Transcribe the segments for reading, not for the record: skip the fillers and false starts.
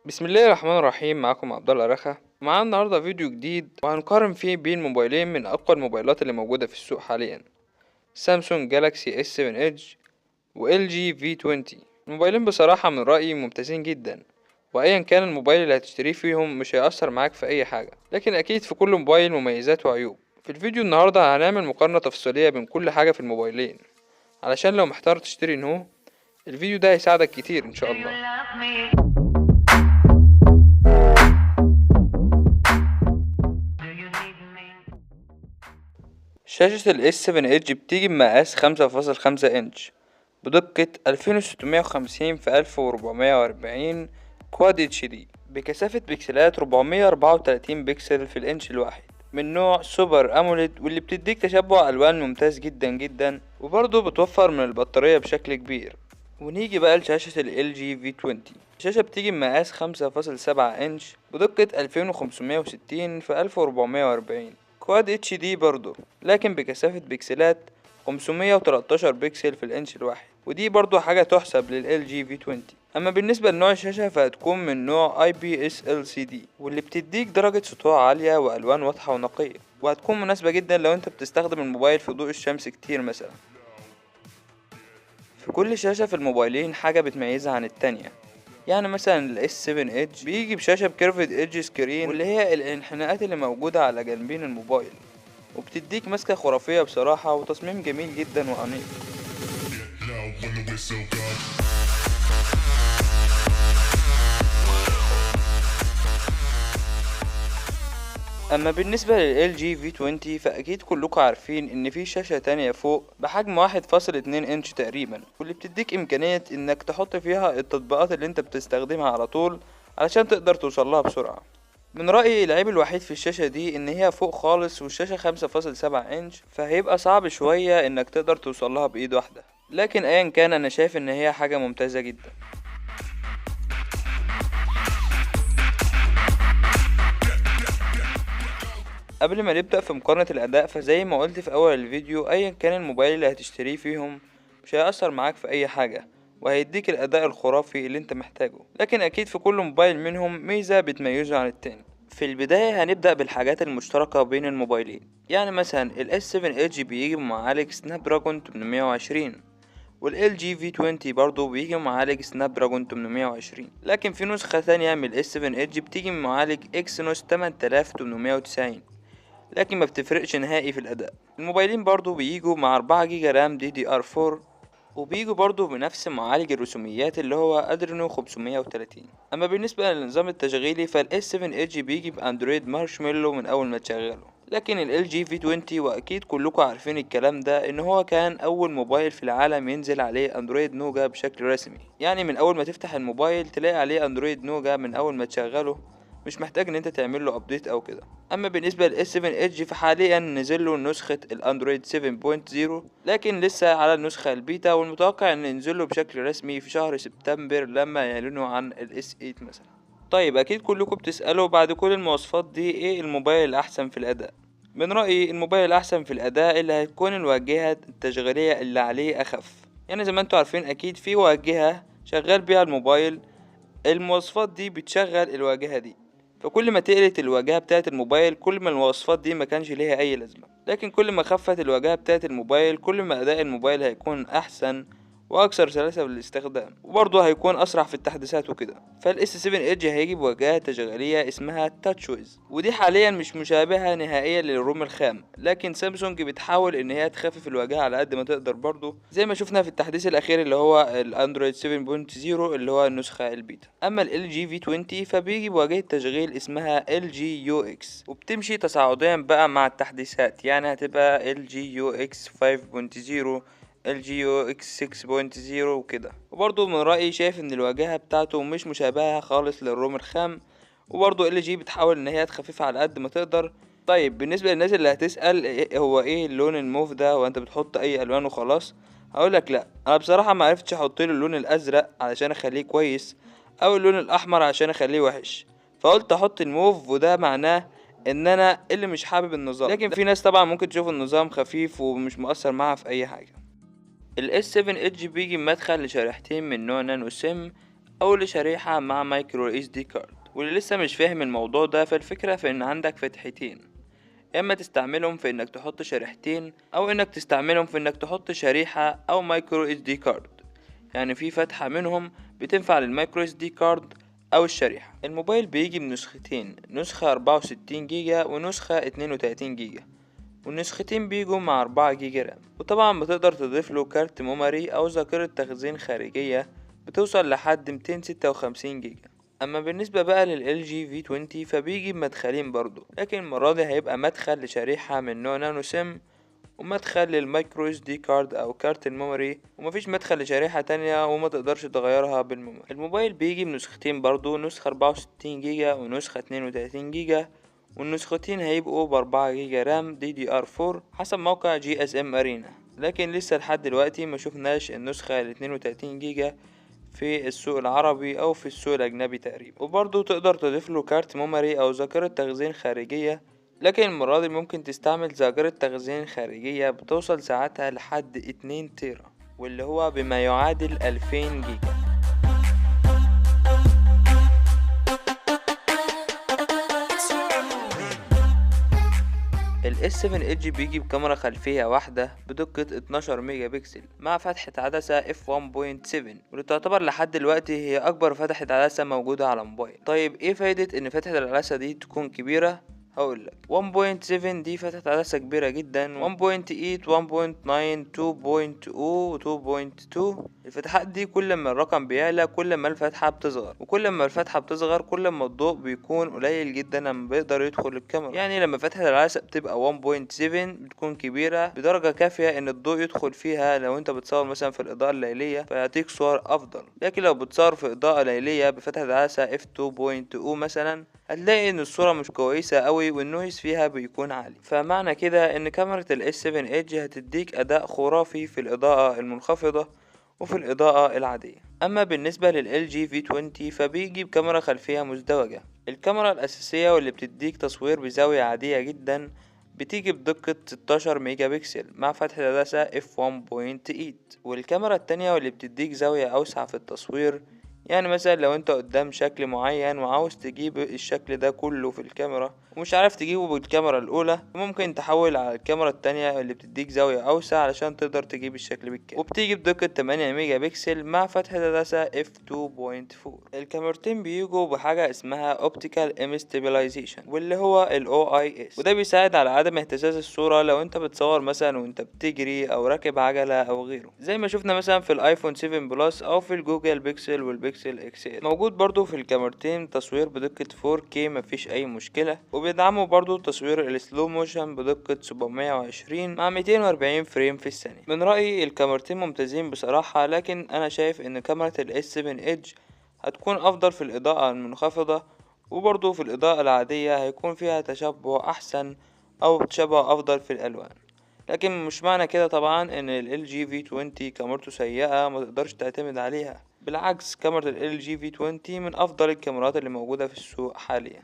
بسم الله الرحمن الرحيم. معكم عبد الله رخا. معانا النهارده فيديو جديد وهنقارن فيه بين موبايلين من اقوى الموبايلات اللي موجوده في السوق حاليا، سامسونج جالاكسي اس 7 ايدج وال جي في 20. الموبايلين بصراحه من رايي ممتازين جدا، وايا كان الموبايل اللي هتشتريه فيهم مش هيأثر معاك في اي حاجه، لكن اكيد في كل موبايل مميزات وعيوب. في الفيديو النهارده هنعمل مقارنه تفصيليه بين كل حاجه في الموبايلين، علشان لو محتار تشتري نوع الفيديو ده هيساعدك كتير ان شاء الله. شاشة ال S7 Edge بتيجي بمقاس 5.5 انش بدقة 2650 في 1440 كواد اتش دي، بكثافة بكسلات 434 بكسل في الانش الواحد، من نوع سوبر اموليد، واللي بتديك تشبع الوان ممتاز جدا جدا، وبرضه بتوفر من البطارية بشكل كبير. ونيجي بقى لشاشة ال LG V20. الشاشة بتيجي بمقاس 5.7 انش بدقة 2560 في 1440 كواد اتش دي برضه، لكن بكثافة بكسلات 513 بكسل في الانش الواحد، ودي برضه حاجة تحسب لل LG V20. اما بالنسبة لنوع الشاشة فهتكون من نوع IPS LCD، واللي بتديك درجة سطوع عالية والوان واضحة ونقية، وهتكون مناسبة جدا لو انت بتستخدم الموبايل في ضوء الشمس كتير مثلا. في كل شاشة في الموبايلين حاجة بتميزها عن التانية، يعني مثلا ال S7 Edge بيجي بشاشة بكيرفد ايدج سكرين، واللي هي الانحناءات اللي موجودة على جانبين الموبايل، وبتديك مسكة خرافية بصراحة وتصميم جميل جدا وأنيق. اما بالنسبة لل LG V20 فاكيد كلكم عارفين ان في شاشة تانية فوق بحجم 1.2 انش تقريبا، واللي بتديك امكانية انك تحط فيها التطبيقات اللي انت بتستخدمها على طول علشان تقدر توصلها بسرعة. من رأيي العيب الوحيد في الشاشة دي ان هي فوق خالص، والشاشة 5.7 انش، فهيبقى صعب شوية انك تقدر توصلها بايد واحدة، لكن ايا كان انا شايف ان هي حاجة ممتازة جدا. قبل ما نبدأ في مقارنة الأداء، فزي ما قلت في أول الفيديو أيا كان الموبايل اللي هتشتريه فيهم مش هيأثر معاك في أي حاجة، وهيديك الأداء الخرافي اللي انت محتاجه، لكن أكيد في كل موبايل منهم ميزة بتميزه عن التاني. في البداية هنبدأ بالحاجات المشتركة بين الموبايلين، يعني مثلا ال S7 Edge بيجي بمعالج سناب دراجون 820، وال LG V20 برضه بيجي بمعالج سناب دراجون 820، لكن في نسخة تانية من ال S7 Edge بتيجي بمعالج اكسينوس 8890، لكن ما بتفرقش نهائي في الأداء. الموبايلين برضو بيجوا مع 4 جيجا رام DDR4، وبيجوا برضو بنفس معالج الرسوميات اللي هو أدرينو 530. أما بالنسبة للنظام التشغيلي فال S7 Edge بيجي بأندرويد مارشميلو من أول ما تشغله، لكن ال LG V20 وأكيد كلكم عارفين الكلام ده إن هو كان أول موبايل في العالم ينزل عليه أندرويد نوجا بشكل رسمي، يعني من أول ما تفتح الموبايل تلاقي عليه أندرويد نوجا من أول ما تشغله، مش محتاج ان انت تعمل له ابديت او كده. اما بالنسبه لل S7 Edge فحاليا نزل له نسخه الاندرويد 7.0، لكن لسه على النسخه البيتا، والمتوقع ان ينزل له بشكل رسمي في شهر سبتمبر لما يعلنوا عن ال S8 مثلا. طيب اكيد كلكم بتسالوا بعد كل المواصفات دي ايه الموبايل الاحسن في الاداء. من رايي الموبايل الاحسن في الاداء اللي هتكون الواجهه التشغيليه اللي عليه اخف، يعني زي ما انتوا عارفين اكيد في واجهه شغال بيها الموبايل، المواصفات دي بتشغل الواجهه دي، فكل ما تقلت الواجهة بتاعة الموبايل كل ما المواصفات دي ما كانش ليها اي لازمة، لكن كل ما خفت الواجهة بتاعة الموبايل كل ما اداء الموبايل هيكون احسن واكثر سلاسة بالاستخدام، وبرضه هيكون اسرع في التحديثات وكده. فالاس 7 ايدج هيجي بواجهة تشغيلية اسمها تاتشويز، ودي حاليا مش مشابهة نهائيا للروم الخام، لكن سامسونج بتحاول ان هي تخفف الواجهة على قد ما تقدر، برضه زي ما شفنا في التحديث الاخير اللي هو الاندرويد 7.0 اللي هو النسخة البيتا. اما ال LG V20 فبيجي بواجهة تشغيل اسمها LG UX، وبتمشي تصاعديا بقى مع التحديثات، يعني هتبقى LG UX 5.0 LG UX 6.0 وكده. وبرضه من رأيي شايف ان الواجهة بتاعته مش مشابهة خالص للروم الخام، وبرضه LG بتحاول ان هي تخففها على قد ما تقدر. طيب بالنسبة للناس اللي هتسأل هو ايه اللون الموف ده وانت بتحط اي الوان وخلاص، هقولك لا، انا بصراحة ما عرفتش احط له اللون الازرق علشان اخليه كويس او اللون الاحمر عشان اخليه وحش، فقلت احط الموف، وده معناه ان انا اللي مش حابب النظام، لكن في ناس طبعا ممكن تشوف النظام خفيف ومش مؤثر معاها في اي حاجة. ال S7 Edge بيجي بمدخل لشريحتين من نوع نانو سيم او لشريحة مع مايكرو اس دي كارد. واللي لسه مش فاهم الموضوع ده، فالفكرة في ان عندك فتحتين، اما تستعملهم في انك تحط شريحتين او انك تستعملهم في انك تحط شريحة او مايكرو اس دي كارد. يعني في فتحة منهم بتنفع للمايكرو اس دي كارد او الشريحة. الموبايل بيجي بنسختين، نسخة 64 جيجا ونسخة 32 جيجا، والنسختين بيجوا مع 4 جيجا رام. وطبعا بتقدر تضيف له كارت ميموري او ذاكرة تخزين خارجية بتوصل لحد 256 جيجا. اما بالنسبة بقى لل LG V20 فبيجي بمدخلين برضو، لكن المرة دي هيبقى مدخل لشريحة من نوع نانو سيم، ومدخل للمايكرو اس دي كارد او كارت الميموري، ومفيش مدخل لشريحة تانية وما تقدرش تغيرها بالميموري. الموبايل بيجي بنسختين برضو، نسخة 64 جيجا ونسخة 32 جيجا، والنسختين هيبقوا ب4 جيجا رام DDR4 حسب موقع GSM Arena. لكن لسه لحد دلوقتي ما شفناش النسخة 32 جيجا في السوق العربي او في السوق الاجنبي تقريبا. وبرضو تقدر تضيف له كارت ميموري او ذاكرة تخزين خارجية، لكن المرة دي ممكن تستعمل ذاكرة تخزين خارجية بتوصل ساعتها لحد 2 تيرا، واللي هو بما يعادل 2000 جيجا. ال S7 Edge بيجي بكاميرا خلفية واحدة بدقة 12 ميجا بكسل مع فتحة عدسة f1.7، واللي تعتبر لحد دلوقتي هي أكبر فتحة عدسة موجودة على موبايل. طيب ايه فايدة إن فتحة العدسة دي تكون كبيرة؟ هقولك 1.7 دي فتحة عدسة كبيرة جدا، 1.8 1.9 2.0 2.2. الفتحات دي كل ما الرقم بيعلى كل ما الفتحة بتصغر، وكل ما الفتحة بتصغر كل ما الضوء بيكون قليل جدا لما بيقدر يدخل الكاميرا. يعني لما فتحة العدسة بتبقى 1.7 بتكون كبيرة بدرجة كافية ان الضوء يدخل فيها. لو انت بتصور مثلا في الإضاءة الليلية فيعطيك صور افضل، لكن لو بتصور في إضاءة ليلية بفتحة العدسة f2.0 مثلا هتلاقي ان الصورة مش كويسة قوي والنويز فيها بيكون عالي. فمعنى كده ان كاميرا ال S7 Edge هتديك اداء خرافي في الاضاءة المنخفضة وفي الاضاءة العادية. اما بالنسبة لل LG V20 فبيجي بكاميرا خلفية مزدوجة. الكاميرا الاساسية واللي بتديك تصوير بزاوية عادية جدا بتيجي بدقة 16 ميجا بكسل مع فتحة عدسة f1.8، والكاميرا التانية واللي بتديك زاوية اوسع في التصوير. يعني مثلا لو انت قدام شكل معين وعاوز تجيب الشكل ده كله في الكاميرا ومش عارف تجيبه بالكاميرا الاولى، ممكن تحول على الكاميرا التانية اللي بتديك زاوية اوسع علشان تقدر تجيب الشكل بالكامل، وبتيجي بدقة 8 ميجا بكسل مع فتحة عدسة f2.4. الكاميرتين بيجوا بحاجة اسمها Optical Image Stabilization واللي هو ال OIS، وده بيساعد على عدم اهتزاز الصورة لو انت بتصور مثلا وانت بتجري او راكب عجلة او غيره، زي ما شفنا مثلا في الايفون 7 بلس او في الجوجل بيكسل والبيكسل اكسل. موجود برضو في الكاميرتين تصوير بدقة 4K مفيش اي مشكلة، وبيدعموا برضو تصوير السلو موشن بدقة 720 مع 240 فريم في الثانية. من رأيي الكاميرتين ممتازين بصراحة، لكن انا شايف ان كاميرا ال S7 Edge هتكون افضل في الاضاءة المنخفضة، وبرضو في الاضاءة العادية هيكون فيها تشبع احسن او تشبع افضل في الالوان. لكن مش معنى كده طبعا ان ال LG V20 كاميرته سيئة ما تقدرش تعتمد عليها، بالعكس كاميرا ال LG V20 من افضل الكاميرات اللي موجودة في السوق حاليا.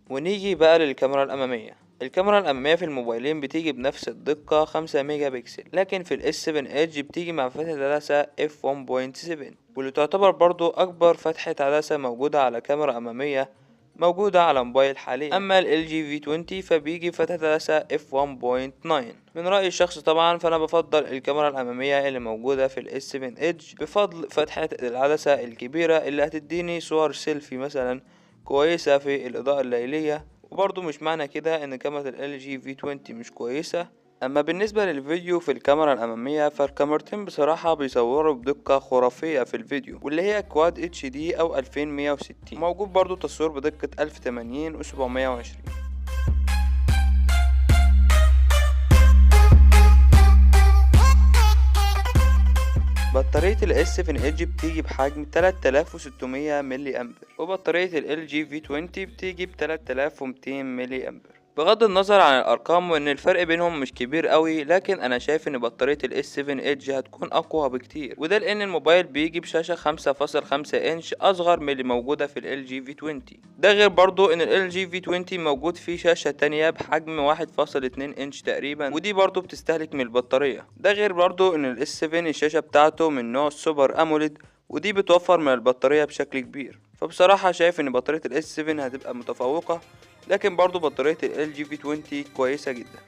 ونيجي بقى للكاميرا الامامية. الكاميرا الامامية في الموبايلين بتيجي بنفس الدقة 5 ميجا بكسل، لكن في ال S7 Edge بتيجي مع فتحة عدسة f1.7، واللي تعتبر برضو اكبر فتحة عدسة موجودة على كاميرا امامية موجودة على موبايل حاليا. اما ال LG V20 فبيجي فتحة عدسة f1.9. من رأيي الشخصي طبعا فانا بفضل الكاميرا الامامية اللي موجودة في ال S7 Edge بفضل فتحة العدسة الكبيرة اللي هتديني صور سيلفي مثلا كويسة في الاضاءة الليلية. وبرضو مش معنى كده ان كاميرا ال LG V20 مش كويسة. اما بالنسبة للفيديو في الكاميرا الامامية فالكاميرتين بصراحة بيصوروا بدقة خرافية في الفيديو، واللي هي كواد HD او 2160. موجود برضو تصوير بدقة 1080 و 720. بطارية ال S7 Edge بتيجي بحجم 3600 ملي أمبر، وبطارية ال LG V20 بتيجي ب 3200 ملي أمبر. بغض النظر عن الارقام وان الفرق بينهم مش كبير قوي، لكن انا شايف ان بطارية ال S7 Edge هتكون اقوى بكتير، وده لان الموبايل بيجي بشاشة 5.5 انش اصغر من اللي موجودة في ال LG V20. ده غير برضو ان ال LG V20 موجود فيه شاشة تانية بحجم 1.2 انش تقريبا، ودي برضو بتستهلك من البطارية. ده غير برضو ان ال S7 الشاشة بتاعته من نوع السوبر اموليد، ودي بتوفر من البطارية بشكل كبير. فبصراحة شايف ان بطارية ال S7 هتبقى متفوقة، لكن برضو بطارية ال LG V20 كويسة جدا.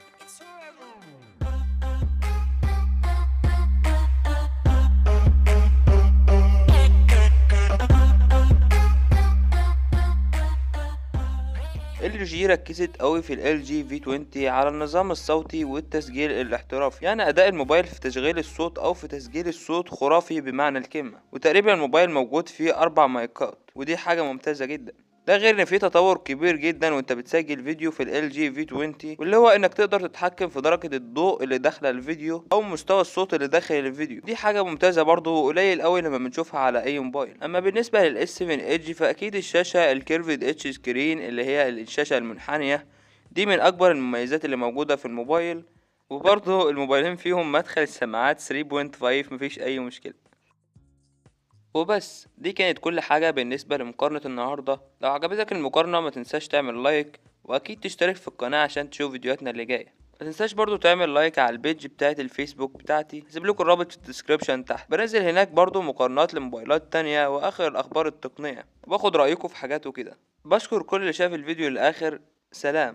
LG ركزت قوي في ال LG V20 على النظام الصوتي والتسجيل الاحترافي، يعني اداء الموبايل في تشغيل الصوت او في تسجيل الصوت خرافي بمعنى الكلمة، وتقريبا الموبايل موجود فيه 4 مايكات، ودي حاجة ممتازة جدا. ده غير ان في تطور كبير جدا وانت بتسجل فيديو في ال LG V20، واللي هو انك تقدر تتحكم في درجة الضوء اللي داخله الفيديو او مستوى الصوت اللي داخل الفيديو. دي حاجة ممتازة برضو، قليل قوي لما بنشوفها على اي موبايل. اما بالنسبة لل S7 Edge فاكيد الشاشة الكيرفد اتش سكرين اللي هي الشاشة المنحنية دي من اكبر المميزات اللي موجودة في الموبايل، وبرضو الموبايلين فيهم مدخل السماعات 3.5 مفيش اي مشكلة. وبس دي كانت كل حاجة بالنسبة لمقارنة النهاردة. لو عجبتك المقارنة ما تنساش تعمل لايك، واكيد تشترك في القناة عشان تشوف فيديوهاتنا اللي جاية. ما تنساش برضو تعمل لايك على البيج بتاعت الفيسبوك بتاعتي، هسيب لكم الرابط في الديسكريبشن تحت. بنزل هناك برضو مقارنات لموبايلات تانية واخر الاخبار التقنية، وباخد رأيكم في حاجات وكده. بشكر كل اللي شاف الفيديو للاخر. سلام.